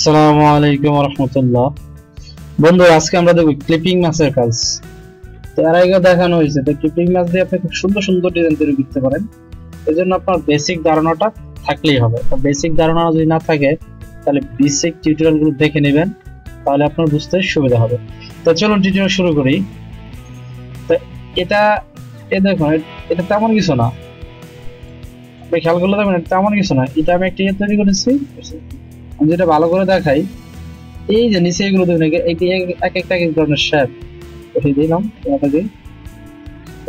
আসসালামু আলাইকুম রহমতুল্লাহ। বন্ধু, আজকে আমরা দেখব ক্লিপিং মাছের কাজ। তো এর আগে দেখানো হয়েছে, তো ক্লিপিং মাছ দিয়ে আপনি খুব সুন্দর সুন্দর ডিজাইন তৈরি করতে পারেন। এই জন্য আপনার বেসিক ধারণাটা থাকলেই হবে। তো বেসিক ধারণা যদি না থাকে, তাহলে বেসিক টিউটোরিয়াল গুলো দেখে নেবেন, তাহলে আপনার বুঝতে সুবিধা হবে। তো চলুন টিউটোরিয়াল শুরু করি। তো এটা দেখুন, এটা তেমন কিছু না, আপনি খেয়াল করলে দেখবেন তেমন কিছু না। এটা আমি একটা তৈরি করেছি, আমি যেটা ভালো করে দেখাই। এই যে নিচে এগুলো দেখুন, এক একটা এক এক ধরনের শেপ দিলাম আপনাকে।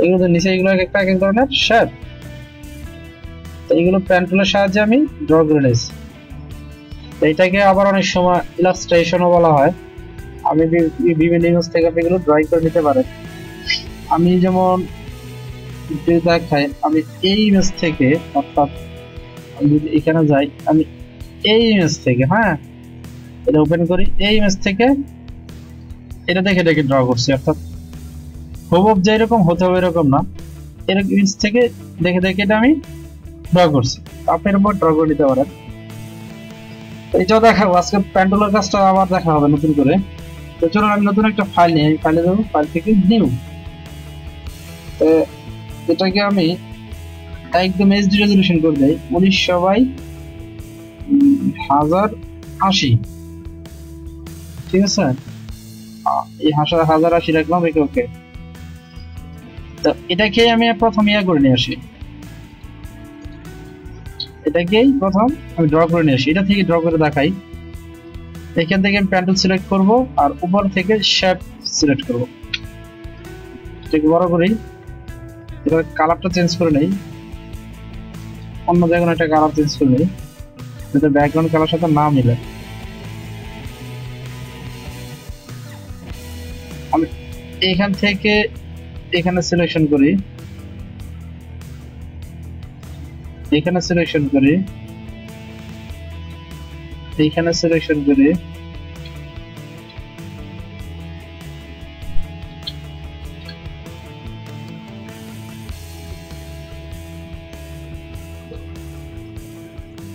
এগুলো নিচে এগুলো এক একটা এক এক ধরনের শেপ। তো এইগুলো পেন টুলের সাহায্যে আমি ড্র করে নিয়েছি। এটাকে আবার অনেক সময় ইলাস্ট্রেশনও বলা হয়। আমি বিভিন্ন ইমেজ থেকে আপনি এগুলো ড্রয়িং করে নিতে পারেন। আমি যেমন দেখাই, আমি এই ইমেজ থেকে, অর্থাৎ আমি যদি এখানে যাই, আমি এই ইমেজ থেকে, হ্যাঁ এটা ওপেন করি, এই ইমেজ থেকে এটা দেখে দেখে ড্র করছি। অর্থাৎ হুবহু যে এরকম হতে হবে এরকম না, এরকম ইমেজ থেকে দেখে দেখে এটা আমি ড্র করছি। আপনি এর উপর ড্র করে নিতে পারেন। এটাও দেখাবো আজকে, প্যান্ডেলের কাজটা আবার দেখা হবে নতুন করে। তো চলুন আমি নতুন একটা ফাইল নিই, ফাইলে যাবো, ফাইল থেকে নিউ। তো এটাকে আমি একদম এইচডি রেজলিউশন করে দেই 1900x1080। ঠিক আছে, এই 1080 রাখলাম, একে ওকে। তো এটাকে আমি প্রথম করে নিয়ে আসি, এটাকেই প্রথম আমি ড্র করে নিয়ে আসি। এটা থেকে ড্র করে দেখাই। এখান থেকে আমি প্যান্ডেল সিলেক্ট করব, আর উপর থেকে শেপ সিলেক্ট করব। এটাকে বড় করি, এটা কালারটা চেঞ্জ করে নেই, অন্য জায়গায় একটা কালার চেঞ্জ করে নেই যাতে ব্যাকগ্রাউন্ড কালার সাথে না মিলে। আমি এখান থেকে এখানে সিলেকশন করি, এখানে সিলেকশন করি, এইখানে সিলেকশন করি,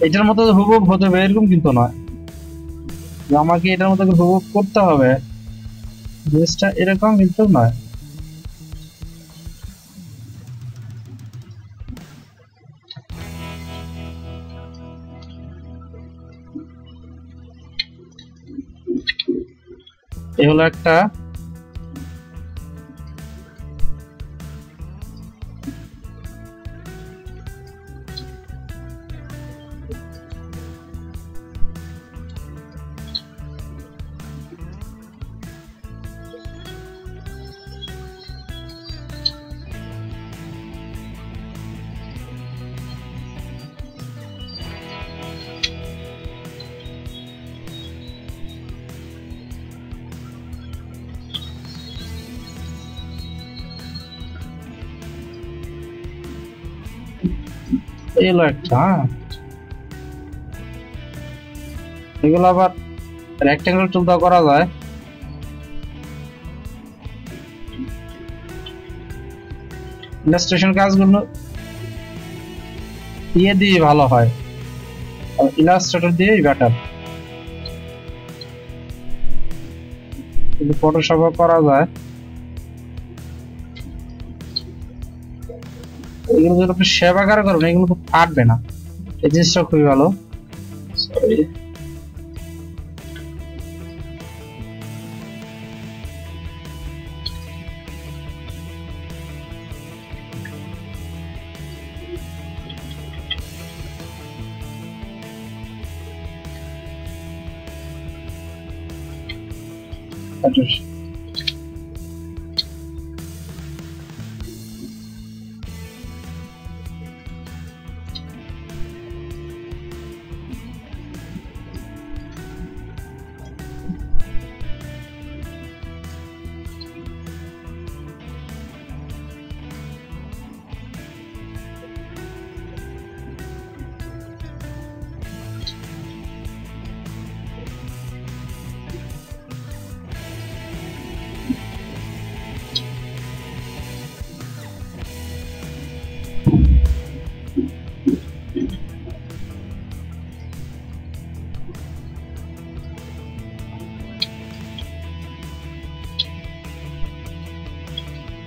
এটার মতো হুবহু হতে হবে এরকম কিন্তু নয়, আমাকে এটার মতো হুবহু করতে হবে, জিনিসটা এরকম কিন্তু নয়। এ হলো একটা এগুলো একটা, এগুলো আবার রেক্টেঙ্গেল টুল দা করা যায়। ইলাস্ট্রেশন কাজগুলো দিয়ে ভালো হয়, ইলাস্ট্রেটর দিয়ে বেটার, কিন্তু ফটোশপ করা যায়। এগুলো যদি আপনি শেপ আকারে করবেন, এগুলো তো ফাটবে না, এই জিনিসটা খুবই ভালো। সরি,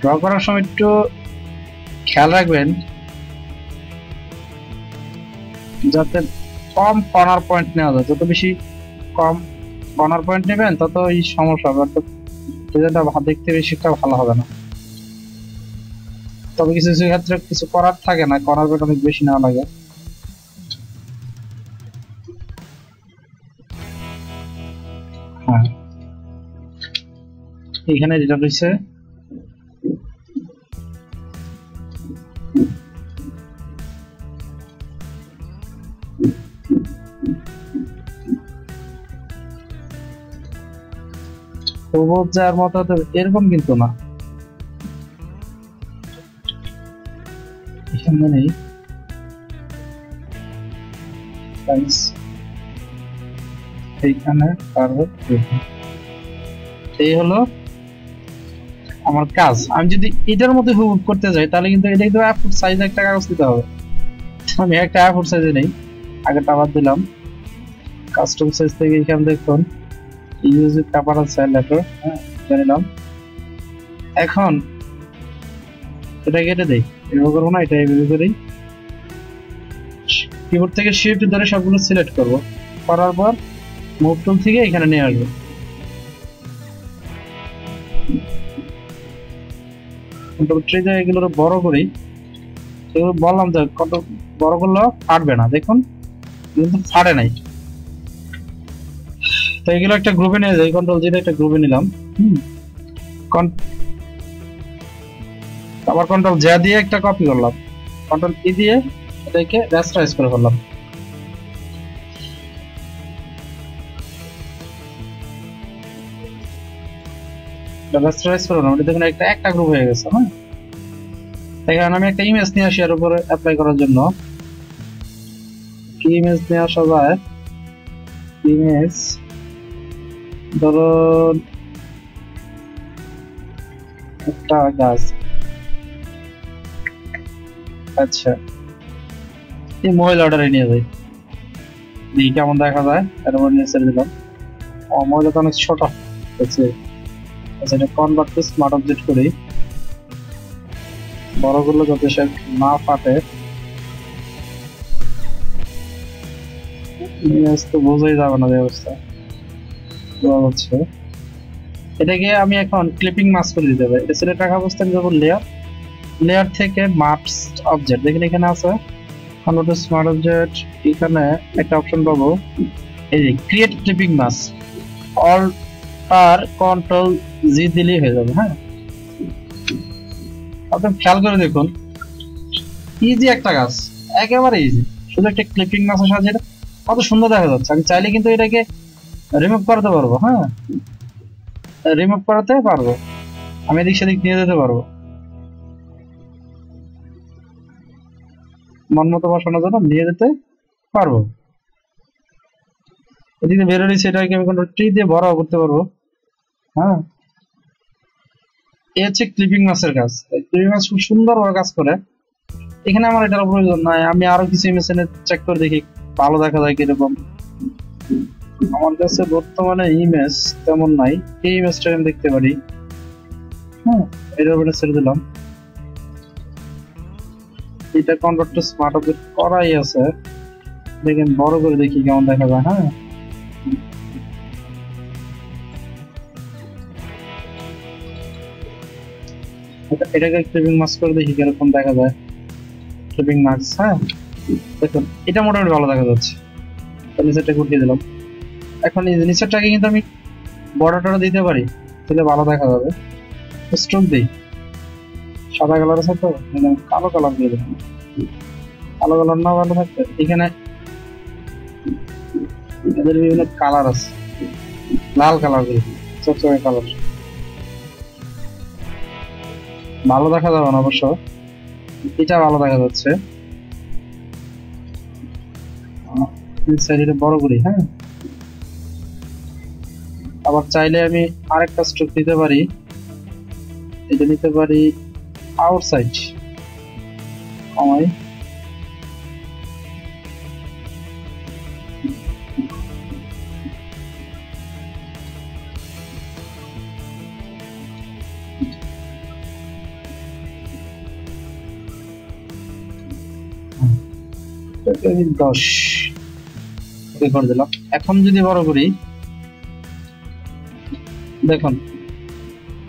ড্র করার সময় একটু খেয়াল রাখবেন যাতে কম কর্নার পয়েন্ট নেওয়া যায়। যত বেশি কম কর্নার পয়েন্ট নেবেন তত এই সমস্যা হবে, অর্থাৎ ডিজাইনটা দেখতে বেশি একটা ভালো হবে না। তবে কিছু কিছু ক্ষেত্রে কিছু করার থাকে না, কর্নার পয়েন্ট অনেক বেশি নেওয়া লাগে। হ্যাঁ, এখানে যেটা রয়েছে সবুজ যার মতো এরকম কিন্তু না, এখানে নেই। এইখানে এই হলো আমার কাজ। আমি যদি এটার মধ্যে হুবহু করতে যাই তাহলে কিন্তু এটা কিন্তু A4 সাইজ একটা কাগজ দিতে হবে। আমি একটা A4 সাইজে নেই, আগেটা আবার দিলাম কাস্টম সাইজ থেকে। এখানে দেখুন ইউজ পেপার আর সাইজ লেটার, হ্যাঁ জানিলাম। এখন এটা কেটে দেই, এভাবে করবো না, এটা এইভাবে করি। কিবোর্ড থেকে শিফট ধরে সবগুলো সিলেক্ট করব, করার পর মুভ টুল থেকে এখানে নিয়ে আসবো। কন্ট্রোল ট্রি দিয়ে এগুলো বড় করি। এগুলো বললাম তো কত বড় করলেও ফাটবে না, দেখুন কিন্তু ফাটে নাই। তো এগুলো একটা গ্রুপে নিয়ে যাই, কন্ট্রোল জি একটা গ্রুপে নিলাম। আবার কন্ট্রোল জে দিয়ে একটা কপি করলাম, কন্ট্রোল ই দিয়ে এটাকে রেস্টারাইজ করে ফেললাম। রেস্টারাইজ করলাম, এটা দেখুন একটা গ্রুপ হয়ে গেছে। হ্যাঁ, এখানে আমি একটা ইমেজ নিয়ে আসি এর উপরে অ্যাপ্লাই করার জন্য। কি ইমেজ নিয়ে আসা যায়? ইমেজ ধরো একটা গাছ, আচ্ছা এই মহিলা অর্ডারে নিয়ে যাই, দেখি কেমন দেখা যায়। এর উপর নিয়ে ছেড়ে দিলাম। ও মহিলা তো অনেক ছোট হচ্ছে। আচ্ছা, এটা কনভার্ট টু স্মার্ট অবজেক্ট করি, বড়গুলো যাতে সে না ফাটে। তো বোঝাই যাবে না ব্যবস্থা হচ্ছে। এটাকে আমি এখন ক্লিপিং মাস্ক করে দিতে হবে। এটা সিলেক্ট রাখা অবস্থায় যখন লেয়ার থেকে মাস্ক অবজেক্ট দেখেন এখানে আছে কনভার্ট টু স্মার্ট অবজেক্ট, এখানে একটা অপশন পাবো এই যে ক্রিয়েট ক্লিপিং মাস্ক, অল্ট আর কন্ট্রোল জি দিলেই হয়ে যাবে। হ্যাঁ, আপনি খেয়াল করে দেখুন ইজি একটা কাজ, একেবারে ইজি। শুধু একটা ক্লিপিং মাস্কের সাহায্যে কত সুন্দর দেখা যাচ্ছে। আমি চাইলে কিন্তু এটাকে রিমুভ করতে পারবো। হ্যাঁ, রিমুভ করাতে পারবো, আমি এদিক সেদিক নিয়ে যেতে পারবো মন মতো বসানোর জন্য, নিয়ে যেতে পারবো। এদিকে বের হয়েছে, এটাকে আমি কন্ট্রোল টি দিয়ে বড় করতে পারবো। হ্যাঁ, এই হচ্ছে ক্লিপিং মাস্কের কাজ। ক্লিপিং মাস্ক খুব সুন্দর ভাবে কাজ করে। এখানে আমার এটার প্রয়োজন নাই, আমি আরো কিছু ইমেজ চেক করে দেখি ভালো দেখা যায় কিরকম। আমার কাছে বর্তমানে ইমেজ তেমন নাই, এই ইমেজটা আমি দেখতে পারি। হ্যাঁ, এটার উপরে ছেড়ে দিলাম। এটা কনভার্ট টু স্মার্ট অবজেক্ট করাই আছে, দেখেন বড় করে দেখি কেমন দেখা যায়। হ্যাঁ, এটাকে ক্লিপিং মাস্ক করে দেখি কিরকম দেখা যায়। ক্লিপিং মাস্ক, হ্যাঁ দেখুন এটা মোটামুটি ভালো দেখা যাচ্ছে। নিচেরটা ঘুরিয়ে দিলাম। এখন এই নিচেরটাকে কিন্তু আমি বর্ডারটা দিতে পারি, তাহলে ভালো দেখা যাবে। স্ট্রোক দিই, সাদা কালার আছে তো কালো কালার দিয়ে দেবেন। কালো কালার না ভালো থাকবে, এখানে এদের বিভিন্ন কালার আছে, লাল কালার দিয়ে চকচকে কালার ভালো দেখা যাবে না অবশ্য, এটা ভালো দেখা যাচ্ছে। বড় করি। হ্যাঁ, আবার চাইলে আমি আরেকটা স্ট্রোক দিতে পারি, এটা নিতে পারি আউটসাইড, কমাই। 10 ওকে করে দিলাম। এখন যদি বড় করি, দেখুন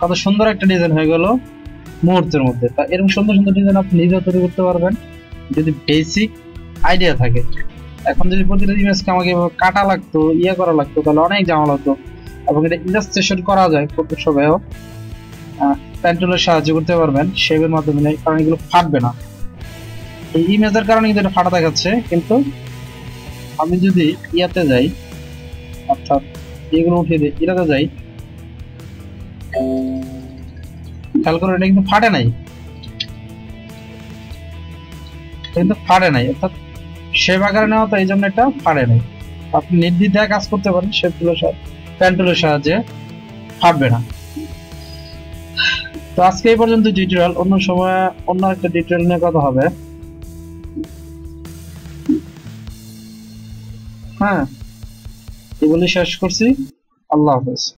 কত সুন্দর একটা ডিজাইন হয়ে গেল মুহূর্তের মধ্যে। তা এরকম সুন্দর সুন্দর ডিজাইন আপনি নিজেও তৈরি করতে পারবেন যদি বেসিক আইডিয়া থাকে। এখন যদি প্রতিটা ইমেজকে আমাকে এভাবে কাটা লাগতো, ইয়ে করা লাগতো, তাহলে অনেক ঝামেলা হতো। এবং এটা ইলাস্ট্রেশন করা যায় ফটোশপেও, পেন টুলের সাহায্যে করতে পারবেন, শেপের মাধ্যমে নেই, কারণ এগুলো ফাটবে না। এই ইমেজের কারণে কিন্তু এটা ফাটা দেখাচ্ছে, কিন্তু আমি যদি ইয়াতে যাই, অর্থাৎ এগুলো উঠিয়ে দিই, এটাতে যাই, খেয়াল করে এটা কিন্তু ফাটে নাই, কিন্তু ফাটে নাই, অর্থাৎ শেপ আকারে নেওয়া, তো এই জন্য এটা ফাটে নাই। আপনি নির্দ্বিধায় কাজ করতে পারেন শেপ টুলের সাহায্যে, পেন টুলের সাহায্যে, ফাটবে না। তো আজকে এই পর্যন্ত টিউটোরিয়াল, অন্য সময় অন্য একটা টিউটোরিয়াল নিয়ে কথা হবে। হ্যাঁ, এগুলি শেষ করছি। আল্লাহ হাফেজ।